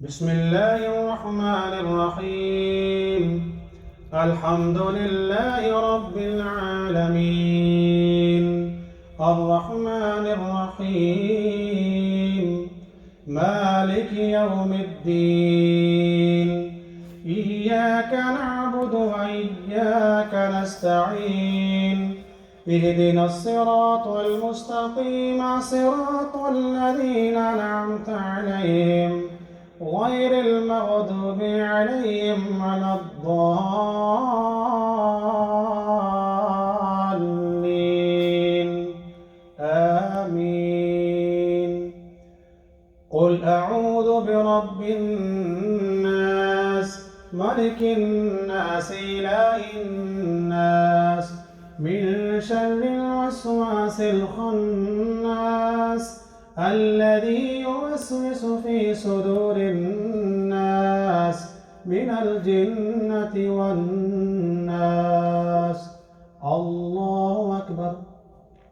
بسم الله الرحمن الرحيم. الحمد لله رب العالمين، الرحمن الرحيم، مالك يوم الدين. إياك نعبد وإياك نستعين. اهدنا الصراط المستقيم، صراط الذين أنعمت عليهم غير المغضوب عليهم ولا الضالين، آمين. قل أعوذ برب الناس، ملك الناس، إله الناس، من شر الوسواس الخناس الذي يوسوس في صدور الناس من الجنة والناس.